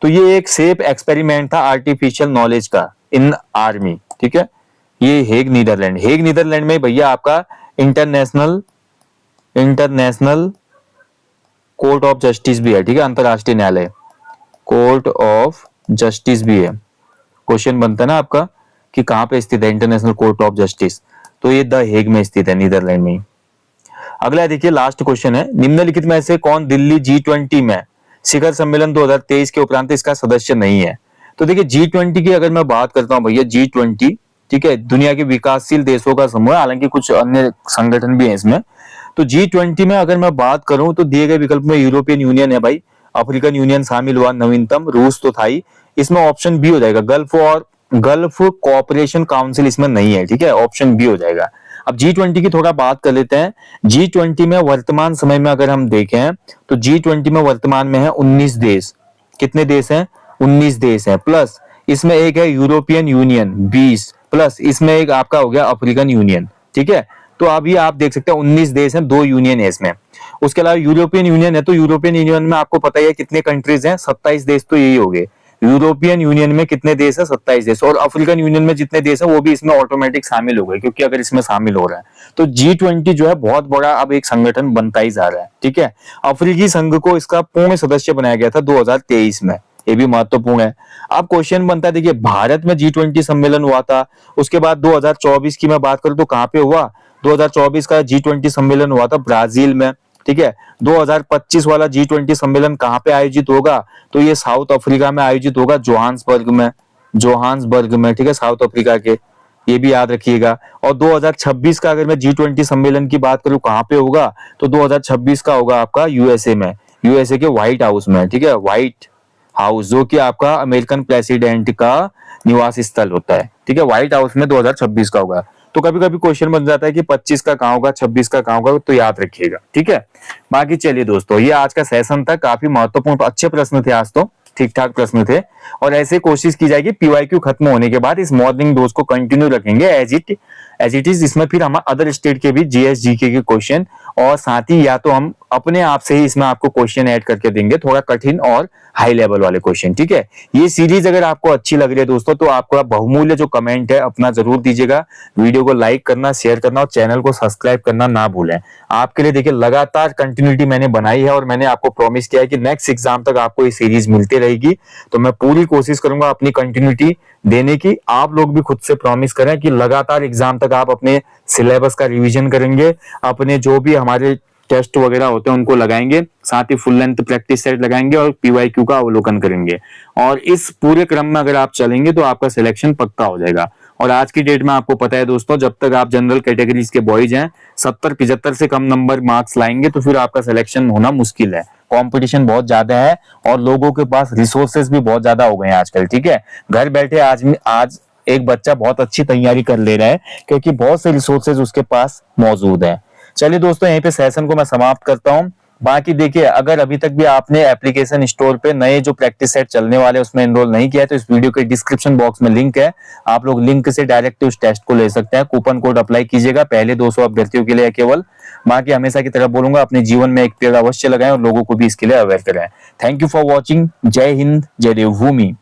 तो ये एक सेफ एक्सपेरिमेंट था आर्टिफिशियल नॉलेज का इन आर्मी। ठीक है, ये हेग नीदरलैंड में भैया आपका इंटरनेशनल कोर्ट ऑफ जस्टिस भी है। ठीक है, अंतरराष्ट्रीय न्यायालय, कोर्ट ऑफ जस्टिस भी है। क्वेश्चन बनता है ना आपका कि कहां पे स्थित है इंटरनेशनल कोर्ट ऑफ जस्टिस, तो ये द हेग में स्थित है, नीदरलैंड में। अगला देखिए, लास्ट क्वेश्चन है, निम्नलिखित में से कौन दिल्ली G20 में शिखर सम्मेलन 2023 के उपरांत इसका सदस्य नहीं है? तो देखिए G20 की अगर मैं बात करता हूं भैया, G20 ठीक है, दुनिया के विकासशील देशों का समूह है, हालांकि कुछ अन्य संगठन भी हैं इसमें। तो G20 में अगर मैं बात करूं तो दिए गए विकल्प में यूरोपियन यूनियन है भाई, अफ्रीकन यूनियन शामिल हुआ नवीनतम, रूस तो था ही, इसमें ऑप्शन बी हो जाएगा, गल्फ कोऑपरेशन काउंसिल इसमें नहीं है। ठीक है, ऑप्शन बी हो जाएगा। अब G20 की थोड़ा बात कर लेते हैं। G20 में वर्तमान समय में अगर हम देखें तो G20 में वर्तमान में है 19 देश। कितने देश हैं? 19 देश हैं, प्लस इसमें एक है यूरोपियन यूनियन 20, प्लस इसमें एक आपका हो गया अफ्रीकन यूनियन। ठीक है, तो अभी आप देख सकते हैं 19 देश हैं, 2 यूनियन है इसमें। उसके अलावा यूरोपियन यूनियन है, तो यूरोपियन यूनियन में आपको पता ही है कितने कंट्रीज हैं, 27 देश तो यही हो गए। यूरोपियन यूनियन में कितने देश है? 27 देश। और अफ्रीकन यूनियन में जितने देश है वो भी इसमें ऑटोमेटिक शामिल हो गए, क्योंकि अगर इसमें शामिल हो रहा है तो G20 जो है बहुत बड़ा अब एक संगठन बनता ही जा रहा है। ठीक है, अफ्रीकी संघ को इसका पूर्ण सदस्य बनाया गया था 2023 में, ये भी महत्वपूर्ण है। अब क्वेश्चन बनता है, देखिए भारत में G20 सम्मेलन हुआ था, उसके बाद 2024 की मैं बात करूं तो कहां पे हुआ? 2024 का G20 सम्मेलन हुआ था ब्राजील में। ठीक है, 2025 वाला G20 सम्मेलन कहां पे आयोजित होगा? तो ये साउथ अफ्रीका में आयोजित होगा, जोहान्सबर्ग में। ठीक है, साउथ अफ्रीका के, ये भी याद रखिएगा। और 2026 का अगर मैं G20 सम्मेलन की बात करूं कहां पे होगा, तो 2026 का होगा आपका यूएसए में, यूएसए के व्हाइट हाउस में। ठीक है, व्हाइट हाउस जो कि आपका अमेरिकन प्रेसिडेंट का निवास स्थल होता है। ठीक है, व्हाइट हाउस में 2026 का होगा। तो कभी कभी क्वेश्चन बन जाता है कि 25 का कहां होगा, 26 का कहां होगा, तो याद रखिएगा। ठीक है, बाकी चलिए दोस्तों, ये आज का सेशन था, काफी महत्वपूर्ण अच्छे प्रश्न थे आज, तो ठीक ठाक प्रश्न थे, और ऐसे कोशिश की जाएगी PYQ खत्म होने के बाद इस मॉर्निंग डोज को कंटिन्यू रखेंगे एज इट इज। इसमें फिर हम अदर स्टेट के भी GS GK के क्वेश्चन, और साथ ही या तो हम अपने आप से ही इसमें आपको क्वेश्चन ऐड करके देंगे, थोड़ा कठिन और हाई लेवल वाले क्वेश्चन। ठीक है, ये सीरीज अगर आपको अच्छी लग रही है दोस्तों तो आपका बहुमूल्य जो कमेंट है अपना जरूर दीजिएगा, वीडियो को लाइक करना, शेयर करना और चैनल को सब्सक्राइब करना ना भूलें। आपके लिए देखिए लगातार कंटिन्यूटी मैंने बनाई है और मैंने आपको प्रॉमिस किया है कि नेक्स्ट एग्जाम तक आपको ये सीरीज मिलती रहेगी, तो मैं पूरी पूरी कोशिश करूंगा अपनी कंटिन्यूटी देने की। आप लोग भी खुद से प्रॉमिस करें कि लगातार एग्जाम तक आप अपने सिलेबस का रिवीजन करेंगे, अपने जो भी हमारे टेस्ट वगैरह होते हैं उनको लगाएंगे, साथ ही फुल लेंथ प्रैक्टिस सेट लगाएंगे और पीवाईक्यू का अवलोकन करेंगे। और इस पूरे क्रम में अगर आप चलेंगे तो आपका सिलेक्शन पक्का हो जाएगा। और आज की डेट में आपको पता है दोस्तों, जब तक आप जनरल कैटेगरीज के बॉयज हैं 70-75 से कम नंबर मार्क्स लाएंगे तो फिर आपका सिलेक्शन होना मुश्किल है। कंपटीशन बहुत ज्यादा है और लोगों के पास रिसोर्सेज भी बहुत ज्यादा हो गए हैं आजकल। ठीक है, घर बैठे आज एक बच्चा बहुत अच्छी तैयारी कर ले रहा है क्योंकि बहुत से रिसोर्सेज उसके पास मौजूद है। चलिए दोस्तों, यहीं पे सेशन को मैं समाप्त करता हूं। बाकी देखिए, अगर अभी तक भी आपने एप्लीकेशन स्टोर पे नए जो प्रैक्टिस सेट चलने वाले उसमें एनरोल नहीं किया है तो इस वीडियो के डिस्क्रिप्शन बॉक्स में लिंक है, आप लोग लिंक से डायरेक्ट उस टेस्ट को ले सकते हैं। कूपन कोड अप्लाई कीजिएगा, पहले 200 अभ्यर्थियों के लिए केवल। बाकी हमेशा की तरह बोलूंगा, अपने जीवन में एक पेड़ अवश्य लगाएं और लोगों को भी इसके लिए अवेयर कराएं। Thank you for watching. जय हिंद, जय देवभूमि।